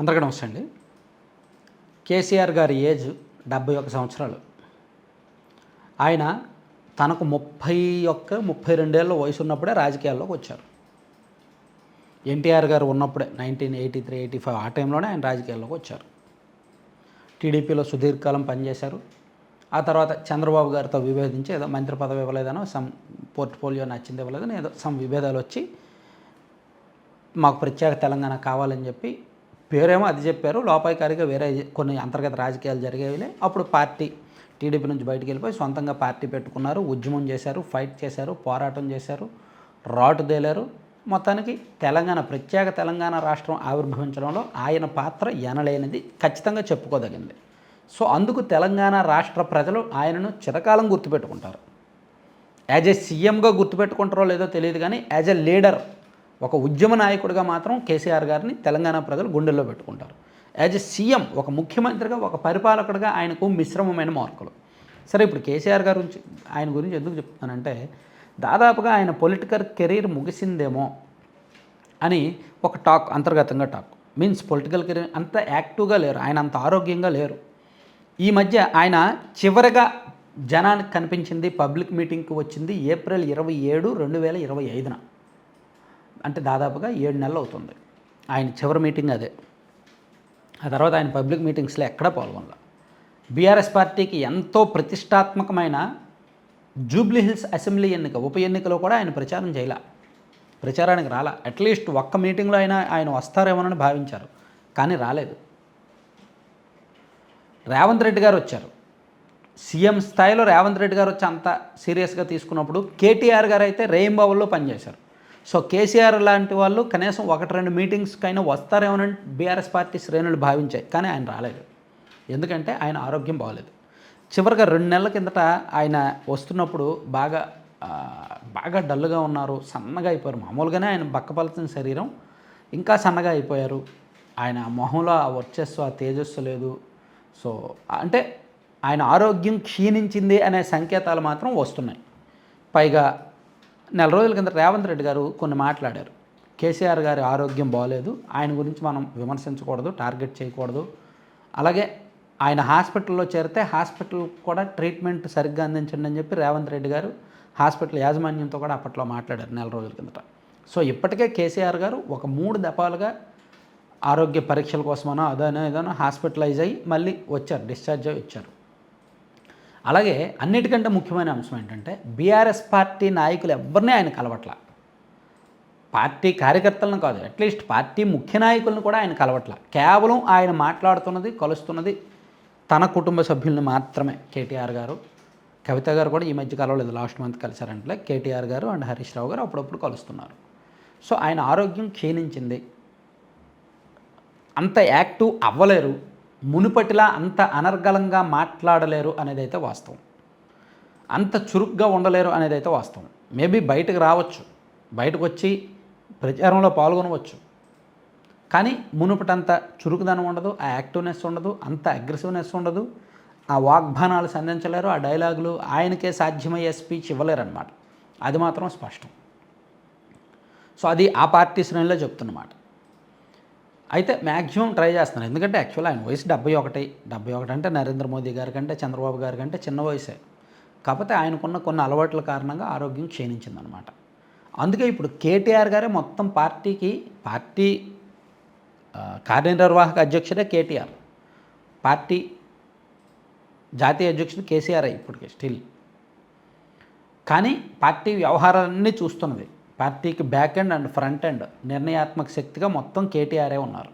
అందరికీ నమస్తే అండి. కేసీఆర్ గారి ఏజ్ 71 సంవత్సరాలు. ఆయన తనకు 31, 32 ఏళ్ళ వయసు ఉన్నప్పుడే రాజకీయాల్లోకి వచ్చారు. ఎన్టీఆర్ గారు ఉన్నప్పుడే 1983, 85 ఆ టైంలోనే ఆయన రాజకీయాల్లోకి వచ్చారు. టీడీపీలో సుదీర్ఘకాలం పనిచేశారు. ఆ తర్వాత చంద్రబాబు గారితో విభేదించి ఏదో మంత్రి పదవి ఇవ్వలేదనో, సమ్ పోర్ట్ఫోలియో నచ్చింది ఇవ్వలేదని ఏదో సమ్ విభేదాలు వచ్చి మాకు ప్రత్యేక తెలంగాణ కావాలని చెప్పి పేరేమో అది చెప్పారు. లోపాయికారిగా వేరే కొన్ని అంతర్గత రాజకీయాలు జరిగేవిలే. అప్పుడు పార్టీ టీడీపీ నుంచి బయటికి వెళ్ళిపోయి సొంతంగా పార్టీ పెట్టుకున్నారు. ఉద్యమం చేశారు, ఫైట్ చేశారు, పోరాటం చేశారు, రాటు తేలారు. మొత్తానికి ప్రత్యేక తెలంగాణ రాష్ట్రం ఆవిర్భవించడంలో ఆయన పాత్ర ఎనలేనిది, ఖచ్చితంగా చెప్పుకోదగింది. సో అందుకు తెలంగాణ రాష్ట్ర ప్రజలు ఆయనను చిరకాలం గుర్తుపెట్టుకుంటారు. యాజ్ ఏ సీఎంగా గుర్తుపెట్టుకుంటారో లేదో తెలియదు, కానీ యాజ్ ఎ లీడర్, ఒక ఉద్యమ నాయకుడిగా మాత్రం కేసీఆర్ గారిని తెలంగాణ ప్రజలు గుండెల్లో పెట్టుకుంటారు. యాజ్ ఎ సీఎం, ఒక ముఖ్యమంత్రిగా, ఒక పరిపాలకుడిగా ఆయనకు మిశ్రమమైన మార్కులు. సరే, ఇప్పుడు కేసీఆర్ గారి గురించి ఆయన గురించి ఎందుకు చెప్తున్నానంటే, దాదాపుగా ఆయన పొలిటికల్ కెరీర్ ముగిసిందేమో అని ఒక టాక్, అంతర్గతంగా టాక్. మీన్స్ పొలిటికల్ కెరీర్ అంత యాక్టివ్గా లేరు, ఆయన అంత ఆరోగ్యంగా లేరు. ఈ మధ్య ఆయన చివరిగా జనానికి కనిపించింది, పబ్లిక్ మీటింగ్కి వచ్చింది ఏప్రిల్ 27, 2025. అంటే దాదాపుగా 7 నెలలు అవుతుంది ఆయన చివరి మీటింగ్ అదే. ఆ తర్వాత ఆయన పబ్లిక్ మీటింగ్స్లో ఎక్కడా పాల్గొనలేదు. బీఆర్ఎస్ పార్టీకి ఎంతో ప్రతిష్టాత్మకమైన జూబ్లీ హిల్స్ అసెంబ్లీ ఉప ఎన్నికలో కూడా ఆయన ప్రచారం చేయలే, ప్రచారానికి రాలా. అట్లీస్ట్ ఒక్క మీటింగ్లో అయినా ఆయన వస్తారేమోనని భావించారు, కానీ రాలేదు. రేవంత్ రెడ్డి గారు వచ్చారు, సీఎం స్థాయిలో రేవంత్ రెడ్డి గారు వచ్చి అంత సీరియస్గా తీసుకున్నప్పుడు కేటీఆర్ గారు అయితే రెయిన్బోలో పనిచేశారు. సో కేసీఆర్ లాంటి వాళ్ళు కనీసం 1-2 మీటింగ్స్కైనా వస్తారేమోనని బీఆర్ఎస్ పార్టీ శ్రేణులు భావించాయి, కానీ ఆయన రాలేదు. ఎందుకంటే ఆయన ఆరోగ్యం బాగోలేదు. చివరిగా 2 నెలల కిందట ఆయన వస్తున్నప్పుడు బాగా డల్గా ఉన్నారు, సన్నగా అయిపోయారు. మామూలుగానే ఆయన బక్కపలచిన శరీరం, ఇంకా సన్నగా అయిపోయారు. ఆయన మొహంలో ఆ వర్చస్సు, ఆ తేజస్సు లేదు. సో అంటే ఆయన ఆరోగ్యం క్షీణించింది అనే సంకేతాలు మాత్రం వస్తున్నాయి. పైగా నెల రోజుల కింద రేవంత్ రెడ్డి గారు కొన్ని మాట్లాడారు. కేసీఆర్ గారి ఆరోగ్యం బాగోలేదు, ఆయన గురించి మనం విమర్శించకూడదు, టార్గెట్ చేయకూడదు. అలాగే ఆయన హాస్పిటల్లో చేరితే హాస్పిటల్ కూడా ట్రీట్మెంట్ సరిగ్గా అందించండి అని చెప్పి రేవంత్ రెడ్డి గారు హాస్పిటల్ యాజమాన్యంతో కూడా అప్పట్లో మాట్లాడారు నెల రోజుల కిందట. సో ఇప్పటికే కేసీఆర్ గారు ఒక 3 దఫాలుగా ఆరోగ్య పరీక్షల కోసమనో అదనో ఏదైనా హాస్పిటలైజ్ అయ్యి మళ్ళీ వచ్చారు, డిశ్చార్జ్ అయ్యి వచ్చారు. అలాగే అన్నిటికంటే ముఖ్యమైన అంశం ఏంటంటే, బీఆర్ఎస్ పార్టీ నాయకులు ఎవరిని ఆయన కలవట్ల. పార్టీ కార్యకర్తలను కాదు, అట్లీస్ట్ పార్టీ ముఖ్య నాయకులను కూడా ఆయన కలవట్ల. కేవలం ఆయన మాట్లాడుతున్నది, కలుస్తున్నది తన కుటుంబ సభ్యుల్ని మాత్రమే. కేటీఆర్ గారు, కవిత గారు కూడా ఈ మధ్య కలవలేదు, లాస్ట్ మంత్ కలిశారంటే. కేటీఆర్ గారు అండ్ హరీష్ రావు గారు అప్పుడప్పుడు కలుస్తున్నారు. సో ఆయన ఆరోగ్యం క్షీణించింది, అంత యాక్టివ్ అవ్వలేరు, మునుపటిలా అంత అనర్గళంగా మాట్లాడలేరు అనేది అయితే వాస్తవం. అంత చురుగ్గా ఉండలేరు అనేది అయితే వాస్తవం. మేబీ బయటకు రావచ్చు, బయటకు వచ్చి ప్రచారంలో పాల్గొనవచ్చు, కానీ మునుపటంత చురుకుదనం ఉండదు, ఆ యాక్టివ్నెస్ ఉండదు, అంత అగ్రెసివ్నెస్ ఉండదు, ఆ వాగ్బాణాలు సంధించలేరు, ఆ డైలాగులు ఆయనకే సాధ్యమయ్యే స్పీచ్ ఇవ్వలేరన్నమాట. అది మాత్రం స్పష్టం. సో అది ఆ పార్టీ శ్రేణిలో చెప్తున్నమాట. అయితే మ్యాక్సిమం ట్రై చేస్తున్నారు, ఎందుకంటే యాక్చువల్ ఆయన వయసు 71 అంటే నరేంద్ర మోదీ గారి కంటే, చంద్రబాబు గారి కంటే చిన్న వయసే. కాకపోతే ఆయనకున్న కొన్ని అలవాట్ల కారణంగా ఆరోగ్యం క్షీణించిందనమాట. అందుకే ఇప్పుడు కేటీఆర్ గారే మొత్తం పార్టీ కార్యనిర్వాహక అధ్యక్షుడే కేటీఆర్, పార్టీ జాతీయ అధ్యక్షుడు కేసీఆర్ ఇప్పటికే స్టిల్. కానీ పార్టీ వ్యవహారాలన్నీ చూస్తున్నది, పార్టీకి back end and front end నిర్ణయాత్మక శక్తిగా మొత్తం కేటీఆరే ఉన్నారు.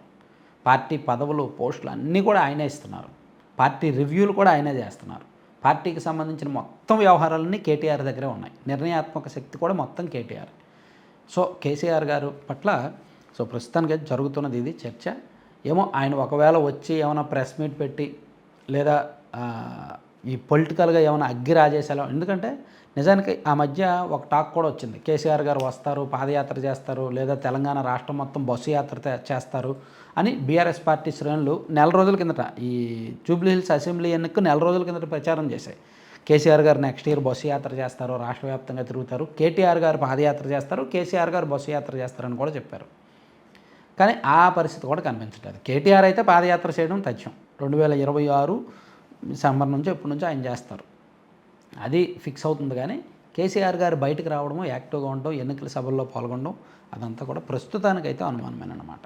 పార్టీ పదవులు, పోస్టులు అన్నీ కూడా ఆయనే ఇస్తున్నారు, పార్టీ రివ్యూలు కూడా ఆయనే చేస్తున్నారు. పార్టీకి సంబంధించిన మొత్తం వ్యవహారాలన్నీ కేటీఆర్ దగ్గరే ఉన్నాయి, నిర్ణయాత్మక శక్తి కూడా మొత్తం కేటీఆర్. సో కేసీఆర్ గారు పట్ల ప్రస్తుతానికి జరుగుతున్నది ఇది చర్చ. ఏమో ఆయన ఒకవేళ వచ్చి ఏమైనా ప్రెస్ మీట్ పెట్టి, లేదా ఈ పొలిటికల్గా ఏమైనా అగ్గి రాజేసేలా, ఎందుకంటే నిజానికి ఆ మధ్య ఒక టాక్ కూడా వచ్చింది, కేసీఆర్ గారు వస్తారు, పాదయాత్ర చేస్తారు, లేదా తెలంగాణ రాష్ట్రం మొత్తం బస్సు యాత్ర చేస్తారు అని బీఆర్ఎస్ పార్టీ శ్రేణులు నెల రోజుల కిందట, ఈ జూబ్లీ హిల్స్ అసెంబ్లీ ఎన్నికకు నెల రోజుల కిందట ప్రచారం చేశాయి. కేసీఆర్ గారు నెక్స్ట్ ఇయర్ బస్సు యాత్ర చేస్తారు, రాష్ట్ర వ్యాప్తంగా తిరుగుతారు, కేటీఆర్ గారు పాదయాత్ర చేస్తారు, కేసీఆర్ గారు బస్సు యాత్ర చేస్తారని కూడా చెప్పారు. కానీ ఆ పరిస్థితి కూడా కనిపించట్లేదు. కేటీఆర్ అయితే పాదయాత్ర చేయడం తథ్యం. 2026 డిసెంబర్ నుంచో ఎప్పటి నుంచో ఆయన చేస్తారు, అది ఫిక్స్ అవుతుంది. కానీ కేసీఆర్ గారు బయటకు రావడము, యాక్టివ్గా ఉండడం, ఎన్నికల సభల్లో పాల్గొనడం, అదంతా కూడా ప్రస్తుతానికైతే అనుమానమేనమాట.